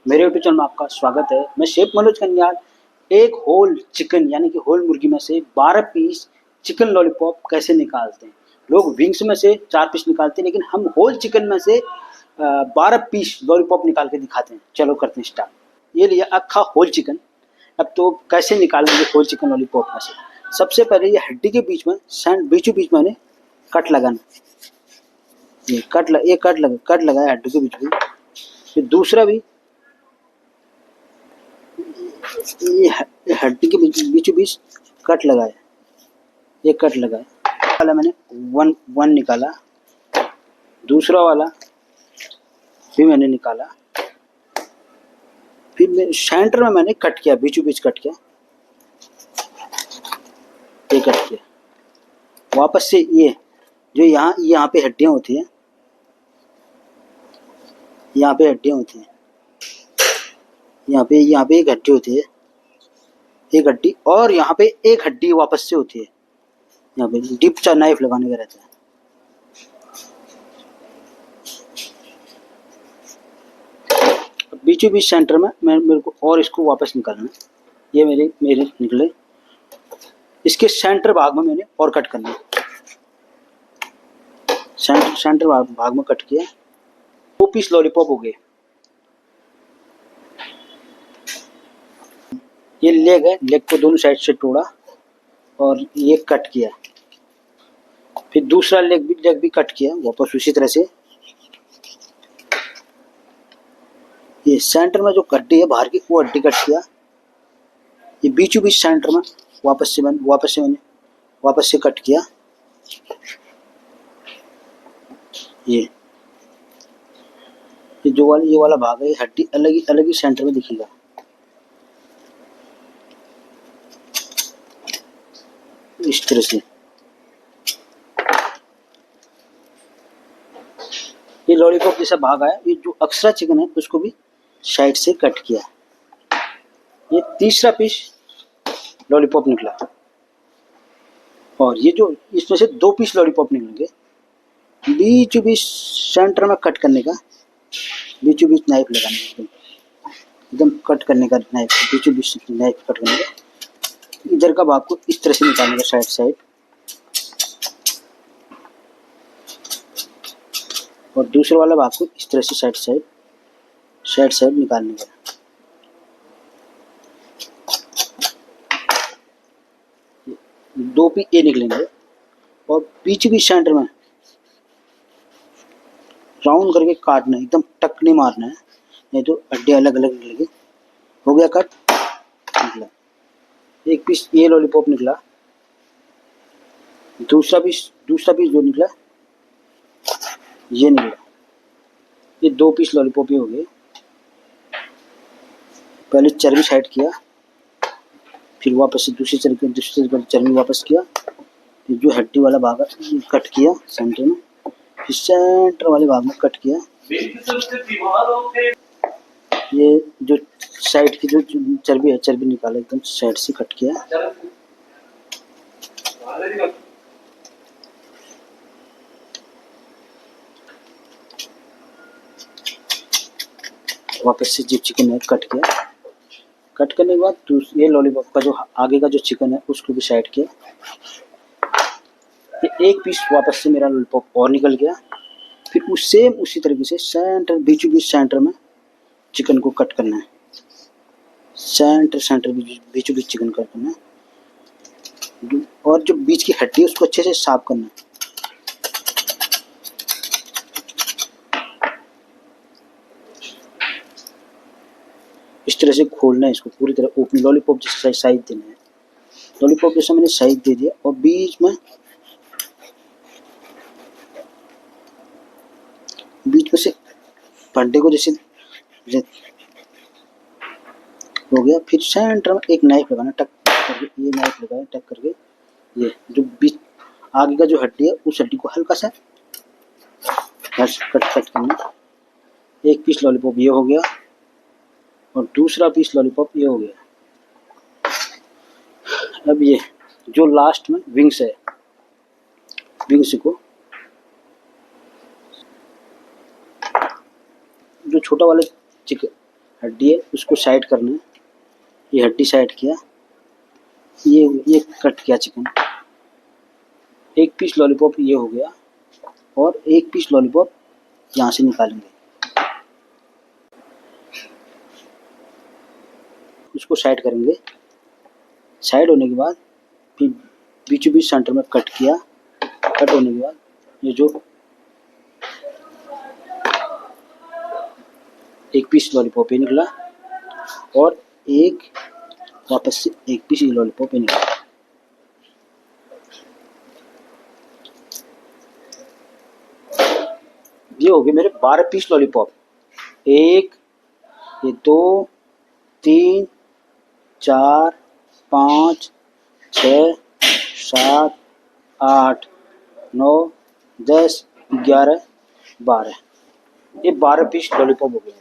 मेरे YouTube channel में आपका स्वागत है। मैं शेफ मनोज कन्याल एक होल चिकन यानी कि होल मुर्गी में से 12 पीस चिकन लॉलीपॉप कैसे निकालते हैं। लोग विंग्स में से 4 पीस निकालते हैं, लेकिन हम होल चिकन में से 12 पीस लॉलीपॉप निकाल के दिखाते हैं। चलो करते हैं स्टार्ट। ये लिया अक्खा होल चिकन। अब तो कैसे निकालेंगे होल चिकन लॉलीपॉप में से। सबसे पहले ये हड्डी के बीच में बीचों बीच मैंने कट लगाना। ये कट लगाया हड्डी के बीच में। फिर दूसरा भी ये हड्डी के बीचों बीच कट लगाया, ये कट लगाया वाला मैंने वन निकाला। दूसरा वाला भी मैंने निकाला। फिर सेंटर में मैंने कट किया, बीचों बीच कट किया, ये कट किया। वापस से ये जो यहाँ पे हड्डियाँ होती हैं, यहाँ पे हड्डियाँ होती हैं, यहाँ पे एक हड्डी होती है, एक हड्डी, और यहाँ पे एक हड्डी वापस से होती है। यहाँ पे डिप नाइफ लगाने का रहता है। बीचों बीच सेंटर में मेरे को और इसको वापस निकालना। ये मेरे निकले। इसके सेंटर भाग में मैंने और कट करना। सेंटर भाग में कट किया। 2 पीस लॉलीपॉप हो गए। ये लेग है, लेग को दोनों साइड से तोड़ा और ये कट किया। फिर दूसरा लेग भी कट किया वापस उसी तरह से। ये सेंटर में जो हड्डी है बाहर की, वो हड्डी कट किया। ये बीचों बीच सेंटर में वापस से कट किया। ये ये वाला भाग है, हड्डी अलग ही सेंटर में दिखेगा। इस तरह से ये लॉलीपॉप जैसा भाग आया। ये जो एक्स्ट्रा चिकन है उसको भी साइड से कट किया। ये तीसरा पीस लॉलीपॉप निकला। और ये जो इसमें से 2 पीस लॉलीपॉप निकलेंगे। बीचों बीच सेंटर में कट करने का, बीचों बीच नाइफ लगाने का, एकदम कट करने का नाइफ, बीचों बीच नाइफ कट करने का। इधर का भाग को इस तरह से निकालने का, साइड और दूसरे वाला भाग को इस तरह से साइड निकालने का। दो पीस ये निकलेंगे और बीच सेंटर में राउंड करके काटना है, एकदम टक नहीं मारना है, नहीं तो हड्डी अलग निकलेगी। हो गया कट, निकला एक पीस ये लॉलीपॉप निकला। दूसरा पीस जो निकला ये निकला। ये 2 पीस लॉलीपॉप हो गए। पहले चर्बी साइड किया, फिर वापस से दूसरी चर्बी वापस किया। ये जो हड्डी वाला भाग है कट किया सेंटर में, फिर सेंटर वाले भाग में कट किया। ये जो साइड की जो चर्बी है, चर्बी निकाला, एकदम साइड से कट किया। वापस से जो चिकन है कट किया। कट करने के बाद ये लॉलीपॉप का जो आगे का जो चिकन है उसको भी साइड किया। ये एक पीस वापस से मेरा लॉलीपॉप और निकल गया। फिर उसी तरीके से सेंटर बीचों बीच सेंटर में चिकन को कट करना है। सेंटर बीचों बीच चिकन कट करना है। और जो बीच की हड्डी है उसको अच्छे से साफ करना है। इस तरह से खोलना है इसको पूरी तरह ओपन, लॉलीपॉप जैसा साइज देना है। लॉलीपॉप जैसा मैंने साइज दे दिया और बीच में से भंडे को जैसे हो गया। फिर सेंटर में एक नाइफ लगाना, टक करके ये नाइफ लगाया, टक करके ये जो बीच आगे का जो हड्डी है उस हड्डी को हल्का सा कट करना। एक पीस लॉलीपॉप ये हो गया और दूसरा पीस लॉलीपॉप ये हो गया। अब ये जो लास्ट में विंग्स है, विंग्स को जो छोटा वाला चिकन हड्डी है उसको साइड करना है। ये हड्डी साइड किया, ये कट किया चिकन। एक पीस लॉलीपॉप ये हो गया और एक पीस लॉलीपॉप यहाँ से निकालेंगे। उसको साइड करेंगे। साइड होने के बाद फिर बीचों बीच सेंटर में कट किया। कट होने के बाद ये जो एक पीस लॉलीपॉप ये निकला और एक वापस से एक पीस लॉलीपॉप ये निकला। ये हो गए मेरे 12 पीस लॉलीपॉप। 1, ये 2, 3, 4, 5, 6, 7, 8, 9, 10, 11, 12। ये 12 पीस लॉलीपॉप हो गए।